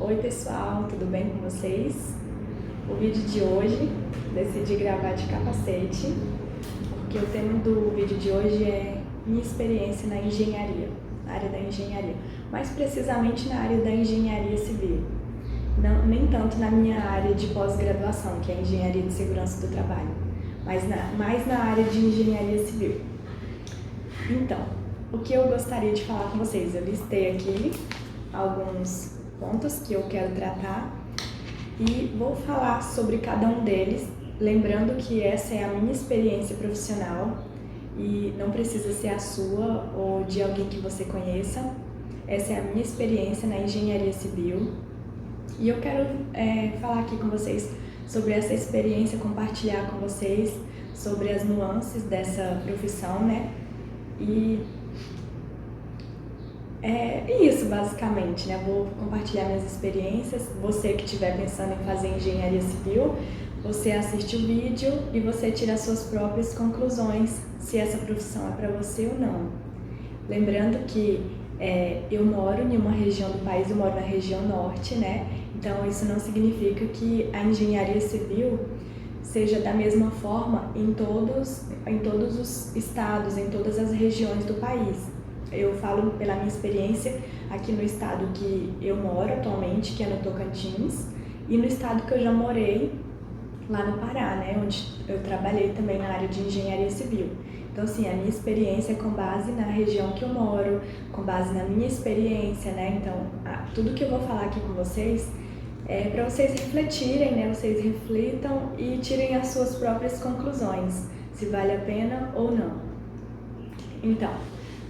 Oi pessoal, tudo bem com vocês? O vídeo de hoje decidi gravar de capacete, porque o tema do vídeo de hoje é minha experiência na engenharia, na área da engenharia, mais precisamente na área da engenharia civil, não, nem tanto na minha área de pós-graduação, que é a engenharia de segurança do trabalho, mas mais na área de engenharia civil. Então, o que eu gostaria de falar com vocês? Eu listei aqui alguns pontos que eu quero tratar e vou falar sobre cada um deles, lembrando que essa é a minha experiência profissional e não precisa ser a sua ou de alguém que você conheça. Essa é a minha experiência na engenharia civil e eu quero falar aqui com vocês sobre essa experiência, compartilhar com vocês sobre as nuances dessa profissão, né? E é isso basicamente, né? Vou compartilhar minhas experiências. Você que estiver pensando em fazer engenharia civil, você assiste o vídeo e você tira as suas próprias conclusões, se essa profissão é para você ou não. Lembrando que eu moro em uma região do país, eu moro na região norte, né? Então isso não significa que a engenharia civil seja da mesma forma em todos os estados, em todas as regiões do país. Eu falo pela minha experiência aqui no estado que eu moro atualmente, que é no Tocantins, e no estado que eu já morei, lá no Pará, né, onde eu trabalhei também na área de engenharia civil. Então, assim, a minha experiência é com base na região que eu moro, com base na minha experiência, né, então, tudo que eu vou falar aqui com vocês é para vocês refletirem, né, vocês reflitam e tirem as suas próprias conclusões, se vale a pena ou não. Então,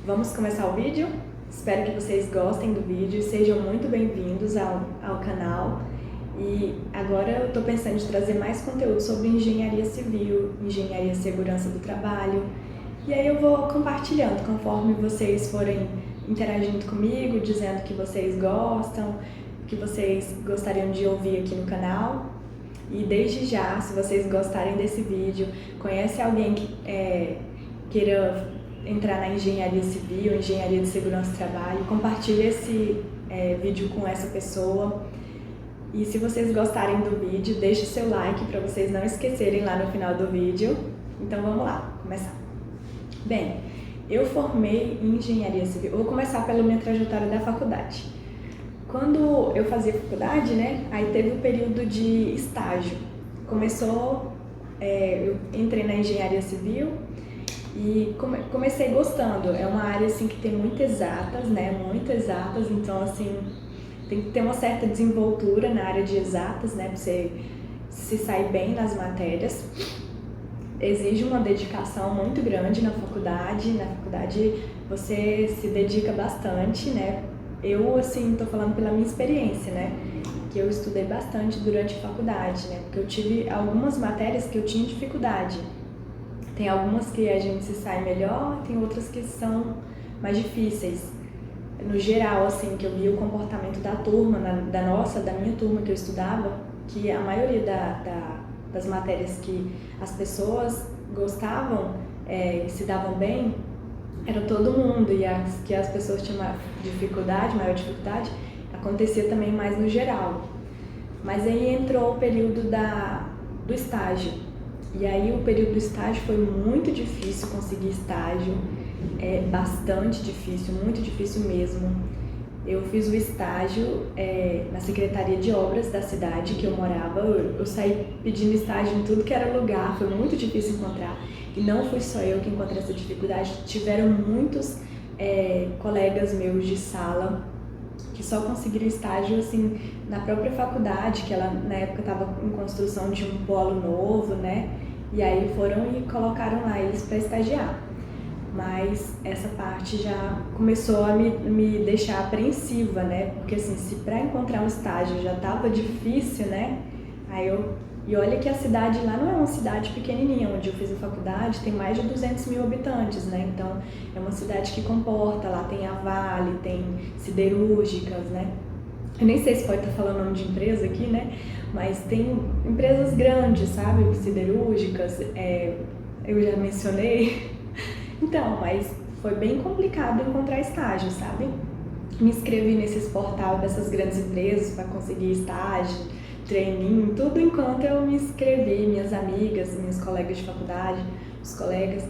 vamos começar o vídeo? Espero que vocês gostem do vídeo e sejam muito bem-vindos ao canal. E agora eu estou pensando em trazer mais conteúdo sobre engenharia civil, engenharia segurança do trabalho. E aí eu vou compartilhando conforme vocês forem interagindo comigo, dizendo que vocês gostam, que vocês gostariam de ouvir aqui no canal. E desde já, se vocês gostarem desse vídeo, conhece alguém que queira entrar na engenharia civil, engenharia de segurança do trabalho, compartilhe esse vídeo com essa pessoa. E se vocês gostarem do vídeo, deixe seu like para vocês não esquecerem lá no final do vídeo. Então vamos lá, começar. Bem, eu formei em engenharia civil. Eu vou começar pela minha trajetória da faculdade. Quando eu fazia faculdade, né, aí teve o período de estágio. Eu entrei na engenharia civil e comecei gostando. É uma área assim que tem muitas exatas, né? Muito exatas, então assim tem que ter uma certa desenvoltura na área de exatas, né? Pra você se sair bem nas matérias. Exige uma dedicação muito grande na faculdade. Na faculdade você se dedica bastante, né? Eu assim tô falando pela minha experiência, né? Que eu estudei bastante durante a faculdade, né? Porque eu tive algumas matérias que eu tinha dificuldade. Tem algumas que a gente se sai melhor, tem outras que são mais difíceis. No geral, assim, que eu vi o comportamento da turma, da minha turma que eu estudava, que a maioria das matérias que as pessoas gostavam e se davam bem, era todo mundo, e as que as pessoas tinham maior dificuldade, acontecia também mais no geral. Mas aí entrou o período do estágio. E aí o período do estágio foi muito difícil conseguir estágio, bastante difícil, muito difícil mesmo. Eu fiz o estágio na Secretaria de Obras da cidade que eu morava, eu saí pedindo estágio em tudo que era lugar, foi muito difícil encontrar. E não fui só eu que encontrei essa dificuldade, tiveram muitos colegas meus de sala que só conseguiram estágio assim na própria faculdade, que ela na época estava em construção de um polo novo, né? E aí foram e colocaram lá eles para estagiar. Mas essa parte já começou a me deixar apreensiva, né? Porque assim, se para encontrar um estágio já estava difícil, né? E olha que a cidade lá não é uma cidade pequenininha, onde eu fiz a faculdade tem mais de 200 mil habitantes, né? Então é uma cidade que comporta, lá tem a Vale, tem siderúrgicas, né? Eu nem sei se pode estar falando o nome de empresa aqui, né? Mas tem empresas grandes, sabe? Siderúrgicas, eu já mencionei. Então, mas foi bem complicado encontrar estágio, sabe? me inscrevi nesses portais dessas grandes empresas para conseguir estágio, treininho, tudo enquanto eu me inscrevi, minhas amigas, minhas colegas de faculdade, os colegas.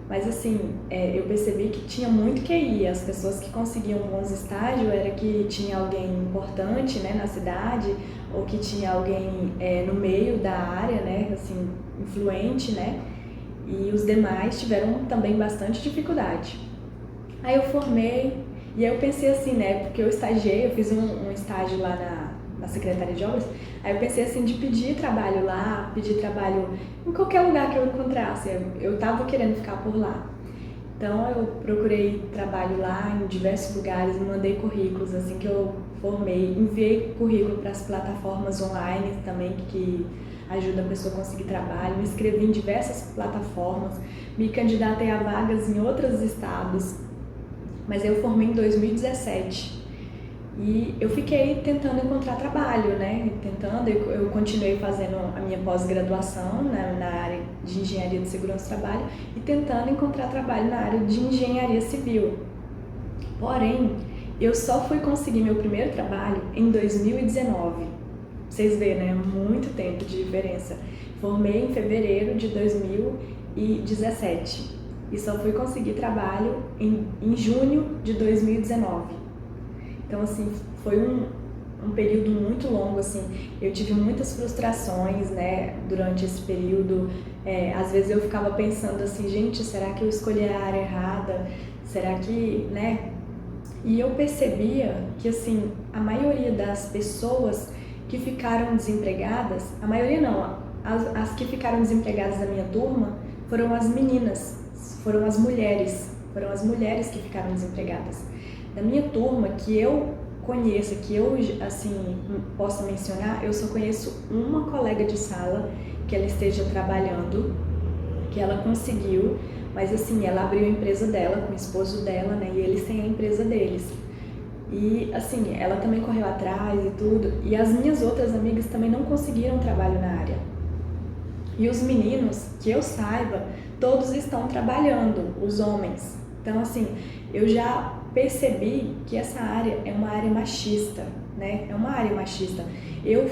Mas assim, eu percebi que tinha muito QI, as pessoas que conseguiam bons estágios era que tinha alguém importante, né, na cidade, ou que tinha alguém no meio da área, né, assim, influente, né, e os demais tiveram também bastante dificuldade. Aí eu formei, e aí eu pensei assim, né, porque eu estagiei, eu fiz um estágio lá na Secretaria de Obras, aí eu pensei assim de pedir trabalho lá, pedir trabalho em qualquer lugar que eu encontrasse, eu tava querendo ficar por lá. Então eu procurei trabalho lá em diversos lugares, mandei currículos assim que eu formei, enviei currículo para as plataformas online também que ajuda a pessoa a conseguir trabalho, me inscrevi em diversas plataformas, me candidatei a vagas em outros estados, mas eu formei em 2017 e eu fiquei tentando encontrar trabalho, né? Eu continuei fazendo a minha pós-graduação na área de Engenharia de Segurança do Trabalho e tentando encontrar trabalho na área de Engenharia Civil. Porém, eu só fui conseguir meu primeiro trabalho em 2019. Vocês veem, né? Muito tempo de diferença. Formei em fevereiro de 2017 e só fui conseguir trabalho em junho de 2019. Então, assim, foi um período muito longo, assim, eu tive muitas frustrações, né, durante esse período, às vezes eu ficava pensando assim, gente, será que eu escolhi a área errada? Será que, né? E eu percebia que, assim, a maioria das pessoas que ficaram desempregadas, a maioria não, as que ficaram desempregadas da minha turma foram as meninas, foram as mulheres que ficaram desempregadas. Da minha turma, que eu conheço, que eu, assim, posso mencionar, eu só conheço uma colega de sala que ela esteja trabalhando, que ela conseguiu, mas assim, ela abriu a empresa dela com o esposo dela, né, e eles têm a empresa deles. E assim, ela também correu atrás e tudo, e as minhas outras amigas também não conseguiram trabalho na área. E os meninos, que eu saiba, todos estão trabalhando, os homens. Então assim, eu já percebi que essa área é uma área machista, né? É uma área machista. Eu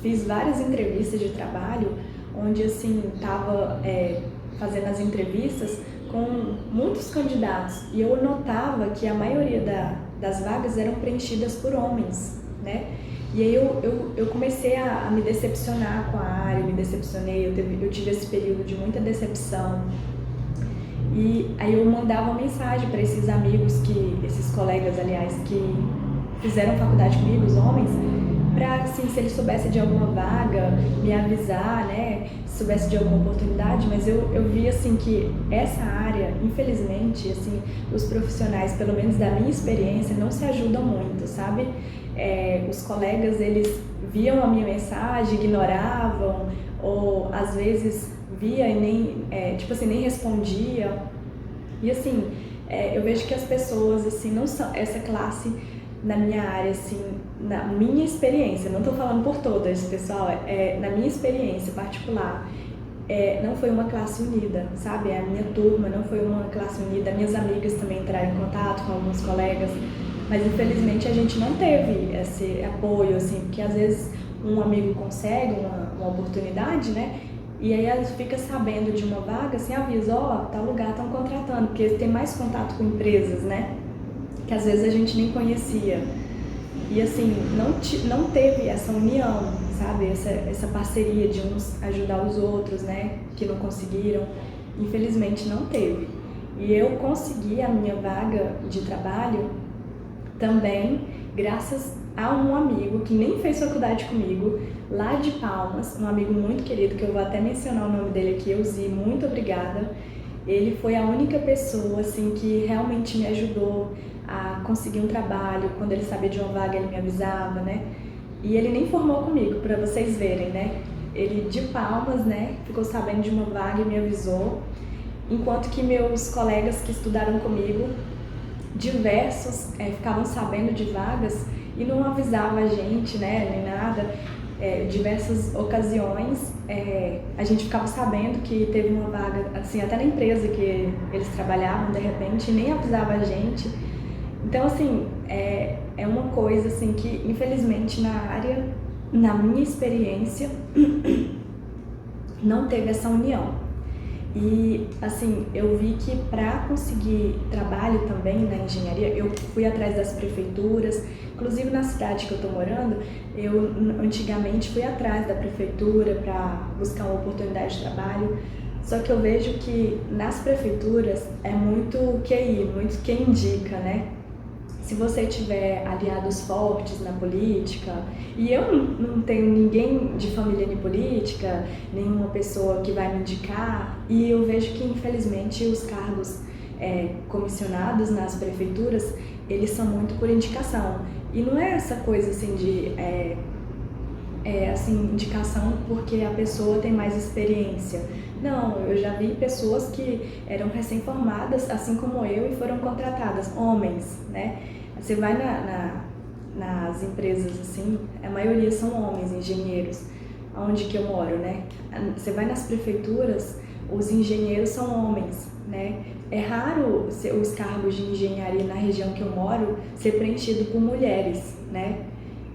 fiz várias entrevistas de trabalho, onde assim, estava fazendo as entrevistas com muitos candidatos e eu notava que a maioria das vagas eram preenchidas por homens, né? E aí eu comecei a me decepcionar com a área, eu me decepcionei, eu tive esse período de muita decepção. E aí eu mandava uma mensagem para esses amigos, esses colegas, aliás, que fizeram faculdade comigo, os homens, para, assim, se eles soubessem de alguma vaga, me avisar, né, se soubesse de alguma oportunidade, mas eu vi, assim, que essa área, infelizmente, assim, os profissionais, pelo menos da minha experiência, não se ajudam muito, sabe? Os colegas, eles viam a minha mensagem, ignoravam, ou às vezes via e nem, tipo assim, nem respondia. E assim, eu vejo que as pessoas, assim, não são essa classe na minha área, assim, na minha experiência, não estou falando por todas, pessoal, na minha experiência particular, não foi uma classe unida, sabe? A minha turma não foi uma classe unida, minhas amigas também entraram em contato com alguns colegas, mas infelizmente a gente não teve esse apoio, assim, porque às vezes um amigo consegue uma oportunidade, né? E aí ela fica sabendo de uma vaga, assim, avisa, tal lugar estão contratando, porque eles têm mais contato com empresas, né? Que às vezes a gente nem conhecia. E assim, não teve essa união, sabe? Essa parceria de uns ajudar os outros, né? Que não conseguiram. Infelizmente não teve. E eu consegui a minha vaga de trabalho também graças a um amigo que nem fez faculdade comigo, lá de Palmas, um amigo muito querido, que eu vou até mencionar o nome dele aqui, Euzi, muito obrigada. Ele foi a única pessoa, assim, que realmente me ajudou a conseguir um trabalho. Quando ele sabia de uma vaga, ele me avisava, né? E ele nem formou comigo, para vocês verem, né? Ele, de Palmas, né, ficou sabendo de uma vaga e me avisou. Enquanto que meus colegas que estudaram comigo, diversos, ficavam sabendo de vagas e não avisava a gente, né, nem nada. Diversas ocasiões a gente ficava sabendo que teve uma vaga, assim, até na empresa que eles trabalhavam, de repente, nem avisava a gente. Então, assim, é uma coisa assim que, infelizmente, na área, na minha experiência, não teve essa união. E, assim, eu vi que para conseguir trabalho também na engenharia, eu fui atrás das prefeituras, inclusive na cidade que eu estou morando, eu antigamente fui atrás da prefeitura para buscar uma oportunidade de trabalho, só que eu vejo que nas prefeituras é muito QI, muito quem indica, né? Se você tiver aliados fortes na política, e eu não tenho ninguém de família de política, nenhuma pessoa que vai me indicar, e eu vejo que infelizmente os cargos comissionados nas prefeituras, eles são muito por indicação. E não é essa coisa assim de assim, indicação porque a pessoa tem mais experiência. Não, eu já vi pessoas que eram recém-formadas, assim como eu, e foram contratadas, homens, né? Você vai nas empresas, assim, a maioria são homens, engenheiros, onde que eu moro, né? Você vai nas prefeituras, os engenheiros são homens, né? É raro os cargos de engenharia na região que eu moro ser preenchido por mulheres, né?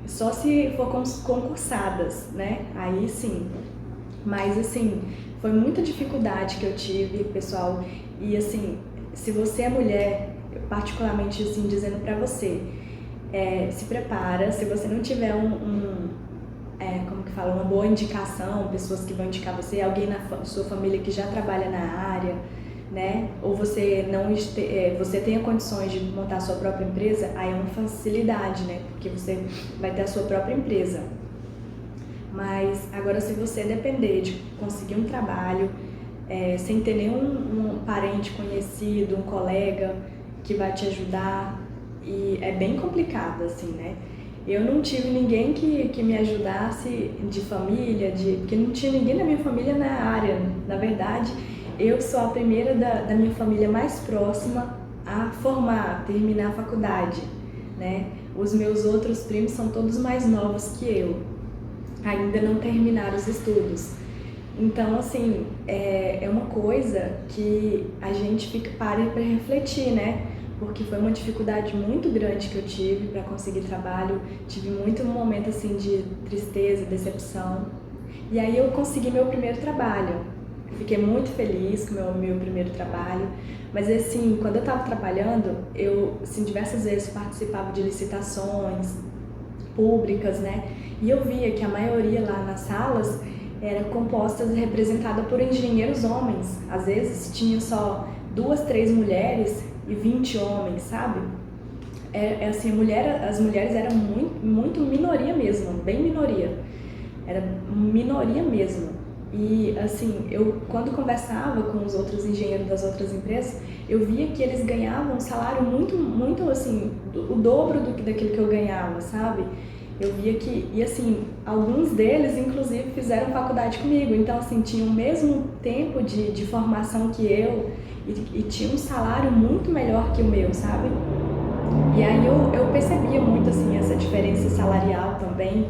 Só se for concursadas, né? Aí sim. Mas assim, foi muita dificuldade que eu tive, pessoal. E assim, se você é mulher, particularmente assim, dizendo pra você, se prepara. Se você não tiver como que fala, uma boa indicação, pessoas que vão indicar você, alguém na sua família que já trabalha na área, né? Ou você não você tenha condições de montar a sua própria empresa, aí é uma facilidade, né? Porque você vai ter a sua própria empresa. Mas agora, se você depender de conseguir um trabalho sem ter nenhum parente conhecido, um colega que vai te ajudar, e é bem complicado, assim, né? Eu não tive ninguém que me ajudasse de família, porque não tinha ninguém da minha família na área. Na verdade, eu sou a primeira da minha família mais próxima a formar, terminar a faculdade, né? Os meus outros primos são todos mais novos que eu, ainda não terminaram os estudos. Então, assim, é uma coisa que a gente fica para refletir, né? Porque foi uma dificuldade muito grande que eu tive para conseguir trabalho, tive muito momento assim de tristeza, decepção. E aí eu consegui meu primeiro trabalho. Fiquei muito feliz com o meu primeiro trabalho, mas assim, quando eu estava trabalhando, eu assim, diversas vezes participava de licitações públicas, né? E eu via que a maioria lá nas salas era composta e representada por engenheiros homens. Às vezes tinha só 2, 3 mulheres e 20 homens, sabe? Assim, as mulheres eram muito minoria mesmo, bem minoria. Era minoria mesmo. E assim, eu quando conversava com os outros engenheiros das outras empresas, eu via que eles ganhavam um salário muito assim, o dobro daquilo que eu ganhava, sabe? Eu via que, e assim, alguns deles inclusive fizeram faculdade comigo, então assim, tinham o mesmo tempo de formação que eu e tinha um salário muito melhor que o meu, sabe? E aí eu percebia muito assim essa diferença salarial também.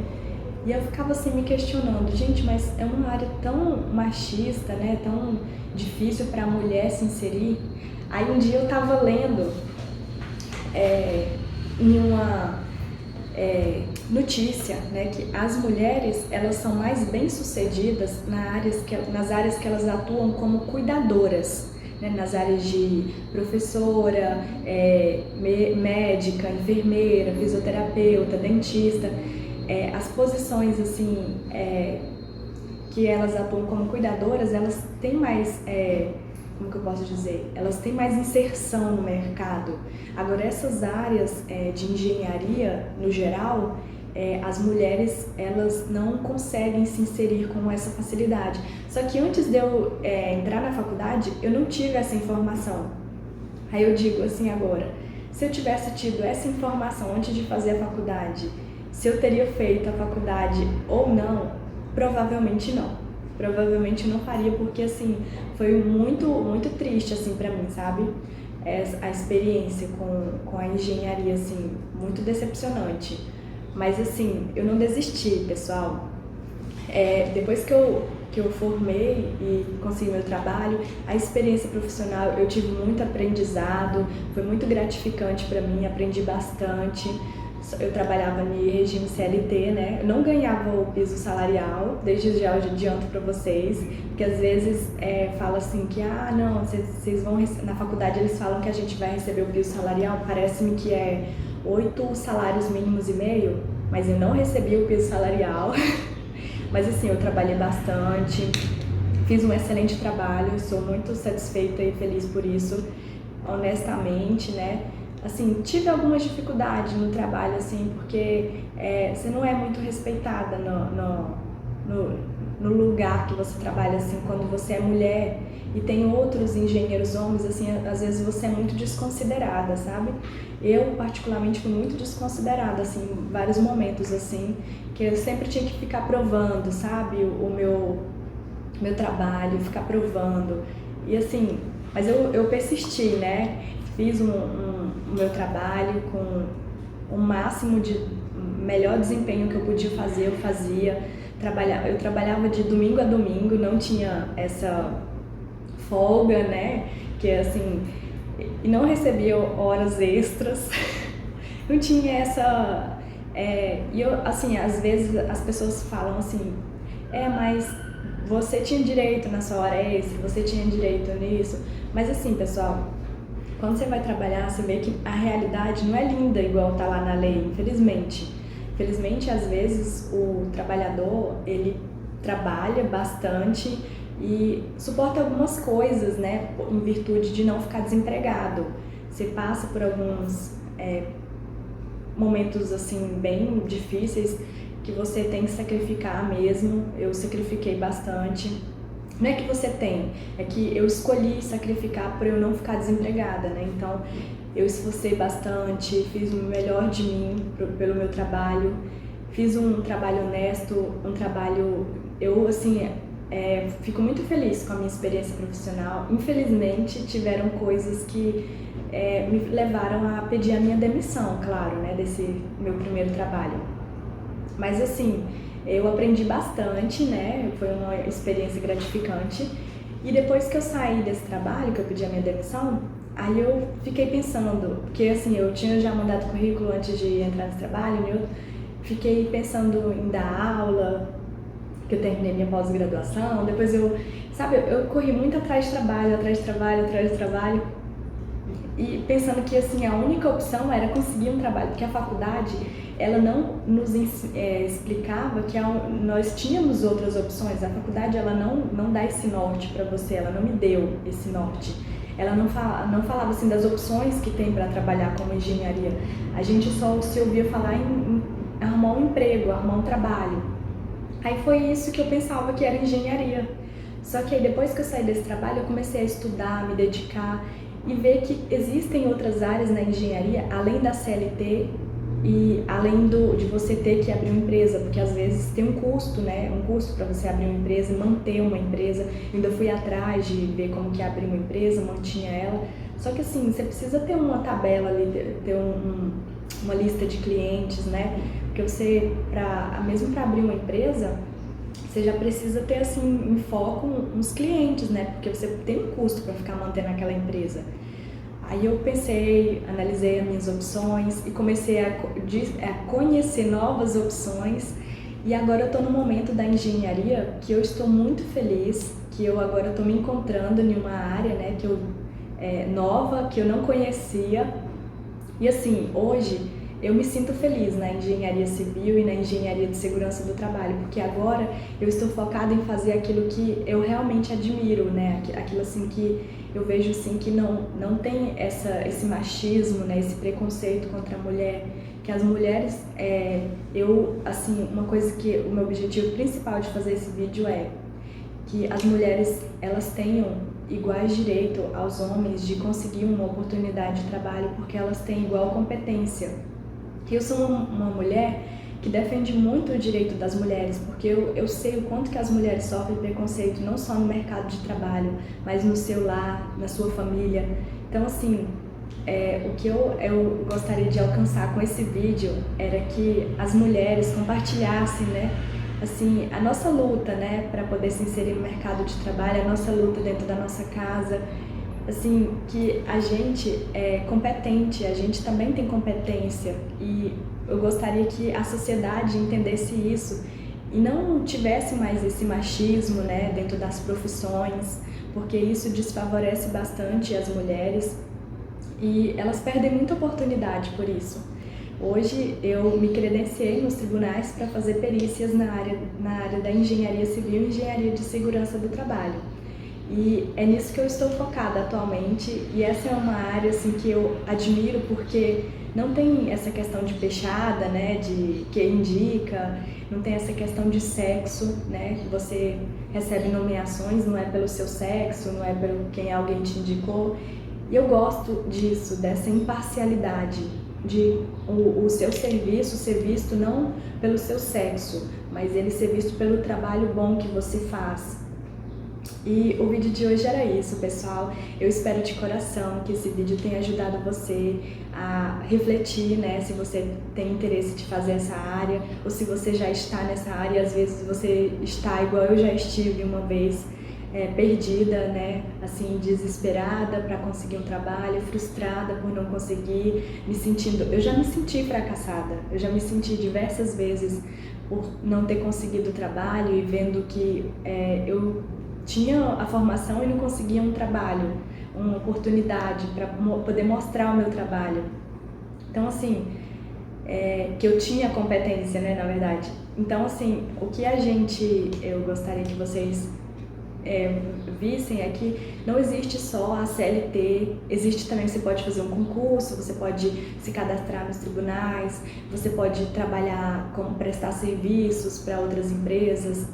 E eu ficava assim me questionando, gente, mas é uma área tão machista, né? Tão difícil para a mulher se inserir. Aí um dia eu estava lendo em uma notícia, né, que as mulheres elas são mais bem-sucedidas nas áreas que elas atuam como cuidadoras, né, nas áreas de professora, médica, enfermeira, fisioterapeuta, dentista. As posições assim que elas atuam como cuidadoras, elas têm mais, como que eu posso dizer? Elas têm mais inserção no mercado. Agora, essas áreas de engenharia, no geral, as mulheres elas não conseguem se inserir com essa facilidade. Só que antes de eu entrar na faculdade, eu não tive essa informação. Aí eu digo assim agora, se eu tivesse tido essa informação antes de fazer a faculdade, se eu teria feito a faculdade ou não, provavelmente não. Provavelmente eu não faria, porque assim, foi muito triste assim para mim, sabe? A experiência com a engenharia, assim, muito decepcionante. Mas assim, eu não desisti, pessoal. Depois que eu que eu formei e consegui meu trabalho, a experiência profissional, eu tive muito aprendizado, foi muito gratificante para mim, aprendi bastante. Eu trabalhava em regime CLT, né? Eu não ganhava o piso salarial, desde já eu adianto para vocês, porque às vezes fala assim que, não, vocês vão, na faculdade eles falam que a gente vai receber o piso salarial, parece-me que é 8 salários mínimos e meio, mas eu não recebi o piso salarial. Mas assim, eu trabalhei bastante, fiz um excelente trabalho, sou muito satisfeita e feliz por isso, honestamente, né? Assim, tive algumas dificuldades no trabalho, assim, porque você não é muito respeitada no lugar que você trabalha, assim, quando você é mulher e tem outros engenheiros homens, assim, às vezes você é muito desconsiderada, sabe? Eu, particularmente, fui muito desconsiderada, assim, em vários momentos, assim, que eu sempre tinha que ficar provando, sabe? O meu trabalho, ficar provando. E assim, mas eu persisti, né? Fiz o meu trabalho com o máximo de melhor desempenho que eu podia fazer, eu fazia. Eu trabalhava de domingo a domingo, não tinha essa folga, né? Que assim, e não recebia horas extras, não tinha essa. E eu, assim, às vezes as pessoas falam assim, mas você tinha direito na sua hora extra, você tinha direito nisso. Mas assim, pessoal, quando você vai trabalhar, você vê que a realidade não é linda igual tá lá na lei, infelizmente. Infelizmente, às vezes, o trabalhador, ele trabalha bastante e suporta algumas coisas, né, em virtude de não ficar desempregado. Você passa por alguns momentos, assim, bem difíceis que você tem que sacrificar mesmo. Eu sacrifiquei bastante. Não é que você tem, é que eu escolhi sacrificar por eu não ficar desempregada, né? Então, eu esforcei bastante, fiz o melhor de mim pelo meu trabalho, fiz um trabalho honesto, um trabalho... Eu, assim, fico muito feliz com a minha experiência profissional. Infelizmente, tiveram coisas que me levaram a pedir a minha demissão, claro, né? Desse meu primeiro trabalho. Mas, assim... Eu aprendi bastante, né? Foi uma experiência gratificante. E depois que eu saí desse trabalho, que eu pedi a minha demissão, aí eu fiquei pensando, porque assim, eu tinha já mandado currículo antes de entrar nesse trabalho, e eu fiquei pensando em dar aula, que eu terminei minha pós-graduação, depois eu corri muito atrás de trabalho, e pensando que assim, a única opção era conseguir um trabalho, porque a faculdade, ela não nos explicava que nós tínhamos outras opções. A faculdade, ela não dá esse norte para você, ela não me deu esse norte. Ela não falava assim das opções que tem para trabalhar como engenharia. A gente só se ouvia falar em arrumar um emprego, arrumar um trabalho. Aí foi isso que eu pensava que era engenharia. Só que aí depois que eu saí desse trabalho, eu comecei a estudar, me dedicar e ver que existem outras áreas na engenharia, além da CLT, e além de você ter que abrir uma empresa, porque às vezes tem um custo, né? Um custo para você abrir uma empresa, manter uma empresa. Eu ainda fui atrás de ver como que abrir uma empresa, mantinha ela. Só que assim, você precisa ter uma tabela ali, ter uma lista de clientes, né? Porque você, mesmo para abrir uma empresa, você já precisa ter assim em foco uns clientes, né? Porque você tem um custo para ficar mantendo aquela empresa. Aí eu pensei, analisei as minhas opções e comecei a conhecer novas opções. E agora eu estou no momento da engenharia que eu estou muito feliz, que eu agora estou me encontrando em uma área, né, que nova, que eu não conhecia. E assim, hoje eu me sinto feliz na engenharia civil e na engenharia de segurança do trabalho, porque agora eu estou focada em fazer aquilo que eu realmente admiro, né? Aquilo assim que eu vejo assim que não tem esse machismo, né? Esse preconceito contra a mulher, que as mulheres, assim, uma coisa que o meu objetivo principal de fazer esse vídeo é que as mulheres, elas tenham iguais direitos aos homens de conseguir uma oportunidade de trabalho, porque elas têm igual competência. Eu sou uma mulher que defende muito o direito das mulheres, porque eu sei o quanto que as mulheres sofrem preconceito, não só no mercado de trabalho, mas no seu lar, na sua família. Então, assim, o que eu gostaria de alcançar com esse vídeo era que as mulheres compartilhassem, né, assim, a nossa luta, né, para poder se inserir no mercado de trabalho, a nossa luta dentro da nossa casa, assim, que a gente é competente, a gente também tem competência e eu gostaria que a sociedade entendesse isso e não tivesse mais esse machismo, né, dentro das profissões, porque isso desfavorece bastante as mulheres e elas perdem muita oportunidade por isso. Hoje eu me credenciei nos tribunais para fazer perícias na área da engenharia civil e engenharia de segurança do trabalho. E é nisso que eu estou focada atualmente e essa é uma área assim, que eu admiro porque não tem essa questão de peixada, né, de que indica, não tem essa questão de sexo, né, que você recebe nomeações, não é pelo seu sexo, não é pelo quem alguém te indicou. E eu gosto disso, dessa imparcialidade, de o seu serviço ser visto não pelo seu sexo, mas ele ser visto pelo trabalho bom que você faz. E o vídeo de hoje era isso, pessoal. Eu espero de coração que esse vídeo tenha ajudado você a refletir, né, se você tem interesse de fazer essa área ou se você já está nessa área. Às vezes você está igual eu já estive uma vez, perdida, né, assim, desesperada para conseguir um trabalho, frustrada por não conseguir, eu já me senti fracassada, eu já me senti diversas vezes por não ter conseguido o trabalho e vendo que eu tinha a formação e não conseguia um trabalho, uma oportunidade para poder mostrar o meu trabalho. Então, assim, que eu tinha competência, né, na verdade. Então, assim, o que eu gostaria que vocês vissem é que não existe só a CLT, existe também, você pode fazer um concurso, você pode se cadastrar nos tribunais, você pode trabalhar como prestar serviços para outras empresas.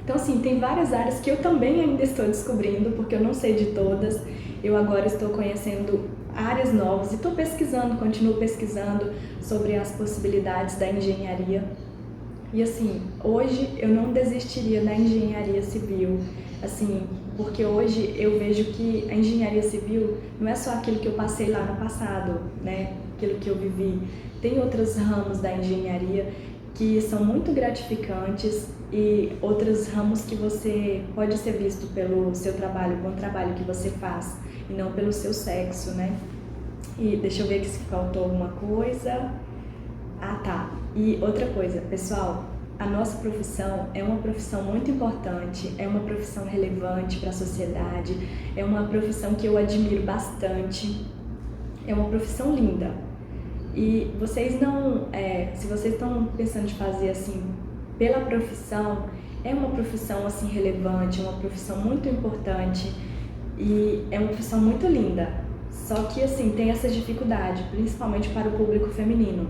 Então, assim, tem várias áreas que eu também ainda estou descobrindo, porque eu não sei de todas. Eu agora estou conhecendo áreas novas e estou pesquisando, continuo pesquisando sobre as possibilidades da engenharia. E, assim, hoje eu não desistiria da engenharia civil, assim, porque hoje eu vejo que a engenharia civil não é só aquilo que eu passei lá no passado, né, aquilo que eu vivi. Tem outros ramos da engenharia que são muito gratificantes e outros ramos que você pode ser visto pelo seu trabalho, o bom trabalho que você faz e não pelo seu sexo, né? E deixa eu ver aqui se faltou alguma coisa. Ah, tá. E outra coisa, pessoal, a nossa profissão é uma profissão muito importante, é uma profissão relevante para a sociedade, é uma profissão que eu admiro bastante, é uma profissão linda. E vocês não, se vocês estão pensando em fazer assim pela profissão, é uma profissão assim relevante, é uma profissão muito importante e é uma profissão muito linda. Só que assim tem essa dificuldade, principalmente para o público feminino.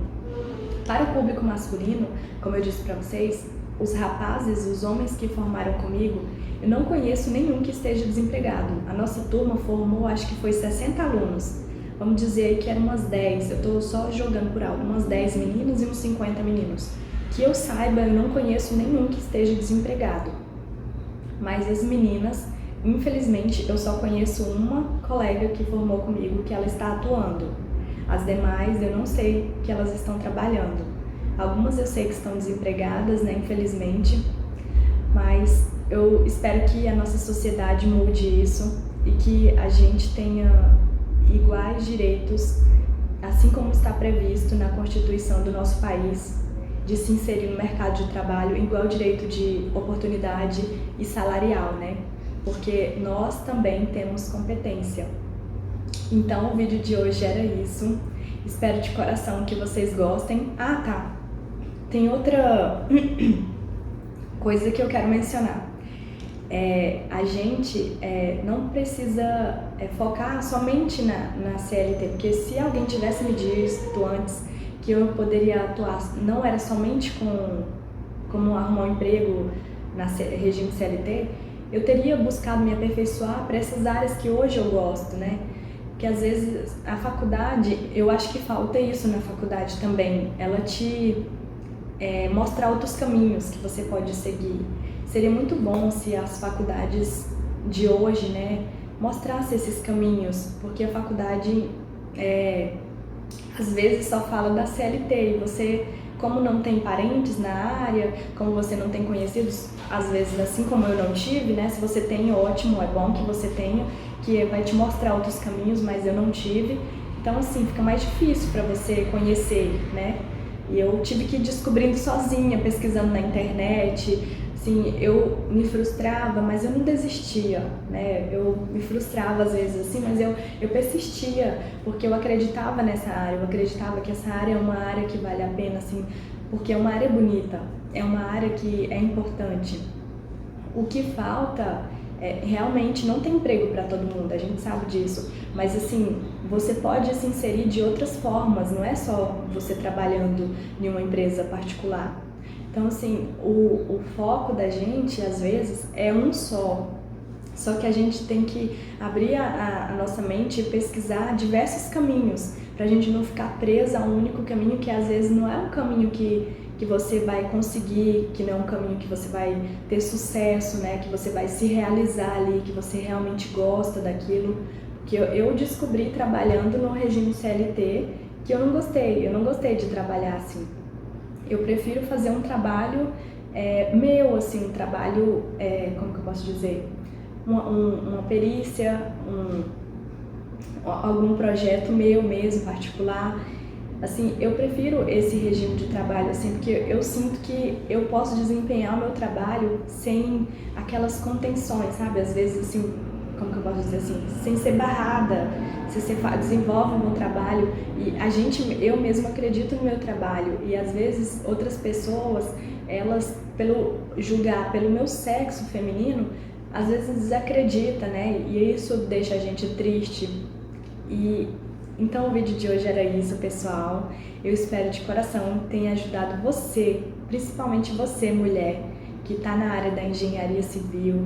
Para o público masculino, como eu disse para vocês, os rapazes, os homens que formaram comigo, eu não conheço nenhum que esteja desempregado. A nossa turma formou, acho que foi 60 alunos. Vamos dizer aí que eram umas 10, eu estou só jogando por alto, umas 10 meninos e uns 50 meninos. Que eu saiba, eu não conheço nenhum que esteja desempregado. Mas as meninas, infelizmente, eu só conheço uma colega que formou comigo, que ela está atuando. As demais, eu não sei que elas estão trabalhando. Algumas eu sei que estão desempregadas, né, infelizmente. Mas eu espero que a nossa sociedade mude isso e que a gente tenha iguais direitos, assim como está previsto na Constituição do nosso país, de se inserir no mercado de trabalho, igual direito de oportunidade e salarial, né? Porque nós também temos competência. Então o vídeo de hoje era isso. Espero de coração que vocês gostem. Ah, tá. Tem outra coisa que eu quero mencionar. A gente não precisa focar somente na CLT, porque se alguém tivesse me dito antes que eu poderia atuar, não era somente como arrumar um emprego na regime CLT, eu teria buscado me aperfeiçoar para essas áreas que hoje eu gosto, né? Que às vezes a faculdade, eu acho que falta isso na faculdade também, ela te mostra outros caminhos que você pode seguir. Seria muito bom se as faculdades de hoje, né, mostrassem esses caminhos, porque a faculdade às vezes só fala da CLT e você como não tem parentes na área, como você não tem conhecidos, às vezes assim como eu não tive, né? Se você tem, ótimo, é bom que você tenha, que vai te mostrar outros caminhos, mas eu não tive. Então assim, fica mais difícil para você conhecer, né? E eu tive que ir descobrindo sozinha, pesquisando na internet. Assim, eu me frustrava, mas eu não desistia, né? Eu me frustrava às vezes assim, mas eu persistia, porque eu acreditava nessa área, eu acreditava que essa área é uma área que vale a pena, assim, porque é uma área bonita, é uma área que é importante. O que falta realmente não tem emprego para todo mundo, a gente sabe disso, mas assim, você pode se inserir de outras formas, não é só você trabalhando em uma empresa particular. Então, assim, o foco da gente, às vezes, é um só que a gente tem que abrir a nossa mente e pesquisar diversos caminhos, para a gente não ficar presa a um único caminho que às vezes não é um caminho que você vai conseguir, que não é um caminho que você vai ter sucesso, né? Que você vai se realizar ali, que você realmente gosta daquilo. Porque eu descobri trabalhando no regime CLT que eu não gostei de trabalhar assim. Eu prefiro fazer um trabalho meu, assim, um trabalho, como que eu posso dizer? Uma perícia, algum projeto meu mesmo, particular. Assim, eu prefiro esse regime de trabalho, assim, porque eu sinto que eu posso desempenhar o meu trabalho sem aquelas contenções, sabe? Às vezes, assim, como que eu posso dizer assim? Sem ser barrada. Se você desenvolve o meu trabalho e eu mesma acredito no meu trabalho e às vezes outras pessoas, elas, julgar pelo meu sexo feminino, às vezes desacredita, né? E isso deixa a gente triste. E então o vídeo de hoje era isso, pessoal. Eu espero de coração que tenha ajudado você, principalmente você, mulher, que está na área da engenharia civil,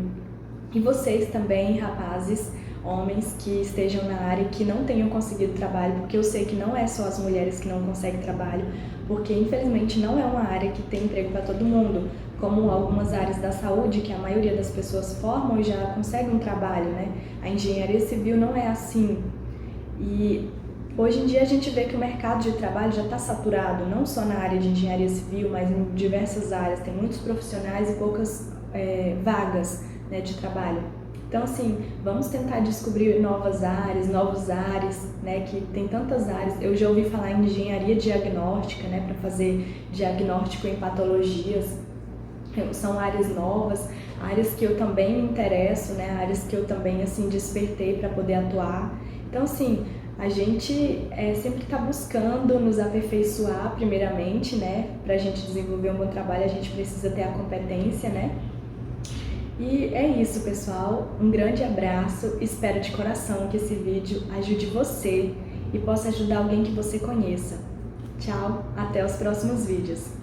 e vocês também, rapazes, homens que estejam na área e que não tenham conseguido trabalho, porque eu sei que não é só as mulheres que não conseguem trabalho, porque infelizmente não é uma área que tem emprego para todo mundo, como algumas áreas da saúde, que a maioria das pessoas formam e já conseguem um trabalho, né? A engenharia civil não é assim. E hoje em dia a gente vê que o mercado de trabalho já está saturado, não só na área de engenharia civil, mas em diversas áreas. Tem muitos profissionais e poucas vagas, né, de trabalho. Então, assim, vamos tentar descobrir novas áreas, novos ares, né, que tem tantas áreas. Eu já ouvi falar em engenharia diagnóstica, né, para fazer diagnóstico em patologias. São áreas novas, áreas que eu também me interesso, né, áreas que eu também, assim, despertei para poder atuar. Então, assim, a gente sempre está buscando nos aperfeiçoar primeiramente, né, para a gente desenvolver um bom trabalho, a gente precisa ter a competência, né. E é isso, pessoal. Um grande abraço. Espero de coração que esse vídeo ajude você e possa ajudar alguém que você conheça. Tchau, até os próximos vídeos.